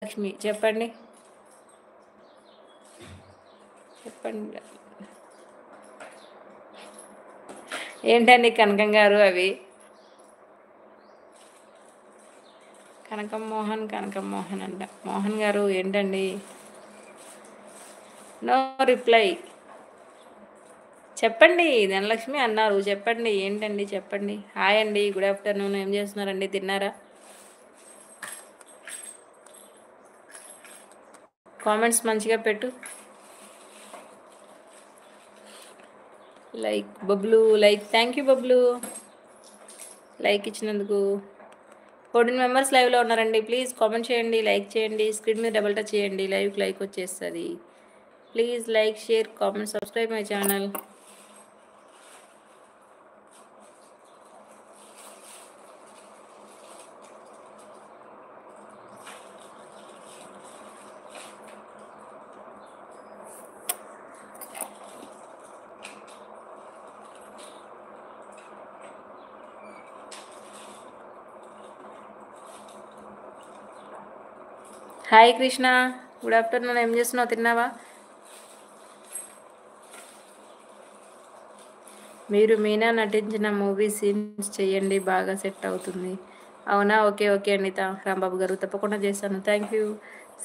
లక్ష్మి చెప్పండి. చెప్పండి. ఏంటండి కనకం గారు అవి? కనకం మోహన్ అంట. మోహన్ గారు ఏంటండి? No reply. చెప్పండి. ధనలక్ష్మి అన్నారు. చెప్పండి ఏంటండి? చెప్పండి. హాయ్ అండి. Good afternoon. ఏం చేస్తున్నారండి? తిన్నారా? కామెంట్స్ మంచిగా పెట్టు. Like Bablu like. Thank you Bablu like ఇచ్చినందుకు. 14 మెంబర్స్ లైవ్లో ఉన్నారండి. ప్లీజ్ కామెంట్ చేయండి, లైక్ చేయండి, స్క్రీన్ మీద డబుల్ టచ్ చేయండి, లైవ్కి లైక్ వచ్చేస్తుంది. Please like, share, comment, subscribe my channel. Hi Krishna, good afternoon. ఏం చేస్తున్నావు? తిన్నావా? మీరు మీనా నటించిన మూవీ సీన్స్ చేయండి, బాగా సెట్ అవుతుంది. అవునా? ఓకే ఓకే అనిత రాంబాబు గారు, తప్పకుండా చేస్తాను. Thank you.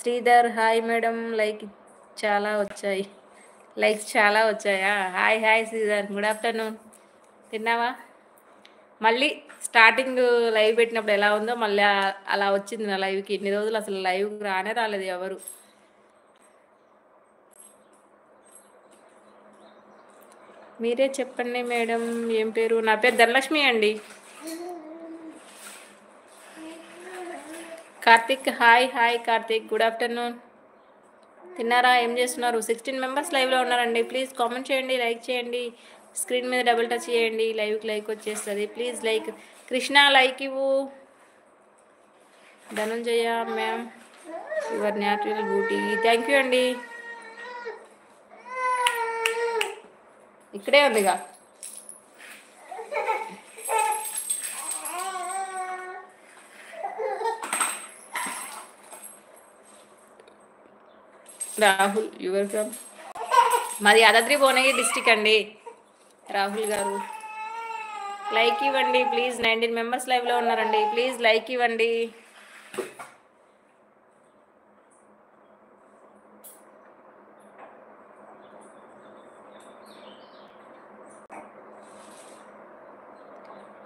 Sridhar hi madam. Likes చాలా వచ్చాయా? Hi hi Sridhar, good afternoon. తిన్నావా? మళ్ళీ స్టార్టింగ్ లైవ్ పెట్టినప్పుడు ఎలా ఉందో మళ్ళీ అలా వచ్చింది నా లైవ్కి. ఇన్ని రోజులు అసలు లైవ్ రానే రాలేదు ఎవరు. మీరే చెప్పండి మేడం. ఏం పేరు? నా పేరు ధనలక్ష్మి అండి. Karthik hi hi Karthik, good afternoon. తిన్నారా? ఏం చేస్తున్నారు? 16 మెంబర్స్ లైవ్లో ఉన్నారండి. ప్లీజ్ కామెంట్ చేయండి, లైక్ చేయండి, స్క్రీన్ మీద డబుల్ టచ్ చేయండి, లైవ్కి లైక్ వచ్చేస్తుంది. Please like. కృష్ణ లైక్ ఇవ్వు. Dhananjaya ma'am your natural beauty. Thank you అండి. ఇక్కడే ఉందిగా. Rahul your from? మాది యాదాద్రి భువనగిరి డిస్టిక్ అండి. రాహుల్ గారు లైక్ ఇవ్వండి ప్లీజ్. 19 మెంబర్స్ లైవ్లో ఉన్నారండి. ప్లీజ్ లైక్ ఇవ్వండి.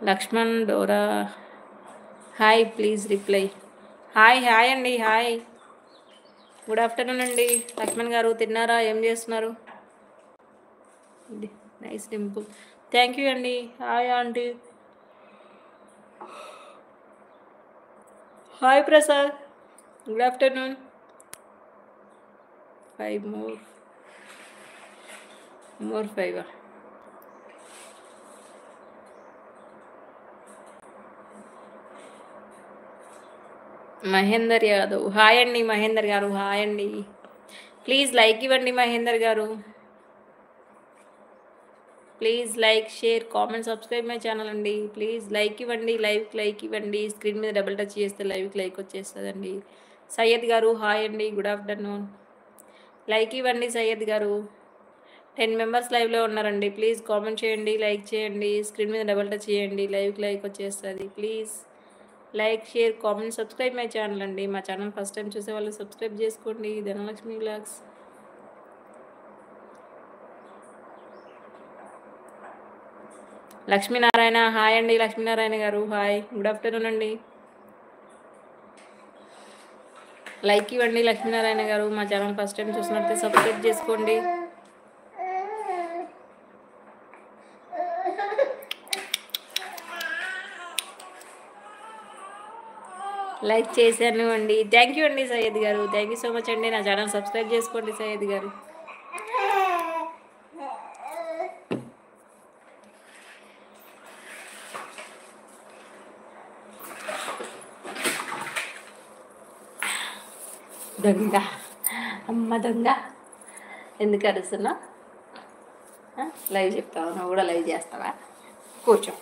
Lakshman Dora hi, please reply. Hi hi అండి. హాయ్, గుడ్ ఆఫ్టర్నూన్ అండి. లక్ష్మణ్ గారు తిన్నారా? ఏం చేస్తున్నారు? నైస్ డింపుల్. థ్యాంక్ యూ అండి. Hi aunty. Hi Prasad, good afternoon. 5 more 5. Mahender Yadav hi అండి. మహేందర్ గారు హాయ్ అండి. ప్లీజ్ లైక్ ఇవ్వండి మహేందర్ గారు. Please like, share, comment, subscribe my channel అండి. ప్లీజ్ లైక్ ఇవ్వండి, లైవ్కి లైక్ ఇవ్వండి, స్క్రీన్ మీద డబుల్ టచ్ చేస్తే లైవ్కి లైక్ వచ్చేస్తుందండి. సయ్యద్ గారు హాయ్ అండి, గుడ్ ఆఫ్టర్నూన్. లైక్ ఇవ్వండి సయ్యద్ గారు. 10 మెంబర్స్ లైవ్లో ఉన్నారండి. ప్లీజ్ కామెంట్ చేయండి, లైక్ చేయండి, స్క్రీన్ మీద డబుల్ టచ్ చేయండి, లైవ్కి లైక్ వచ్చేస్తుంది. Please like, share, comment, subscribe my channel అండి. మా ఛానల్ ఫస్ట్ టైం చూసే వాళ్ళు సబ్స్క్రైబ్ చేసుకోండి. ధనలక్ష్మి వ్లాగ్స్. లక్ష్మీనారాయణ హాయ్ అండి. లక్ష్మీనారాయణ గారు హాయ్, గుడ్ ఆఫ్టర్నూన్ అండి. లైక్ ఇవ్వండి లక్ష్మీనారాయణ గారు. మా ఛానల్ ఫస్ట్ టైం చూసినట్లయితే సబ్స్క్రైబ్ చేసుకోండి. లైక్ చేశాను అండి. థ్యాంక్ యూ అండి సయ్యద్ గారు. థ్యాంక్ యూ సో మచ్ అండి. నా ఛానల్ సబ్స్క్రైబ్ చేసుకోండి సయ్యద్ గారు. దొంగ, అమ్మ దొంగ, ఎందుకు అరుస్తున్నా? లైవ్ చెప్తావా? నువ్వు కూడా లైవ్ చేస్తావా? కూర్చో.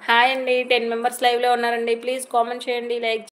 హాయ్ అండి. 10 మెంబర్స్ లైవ్‌లో ఉన్నారండి. ప్లీజ్ కామెంట్ చేయండి. లైక్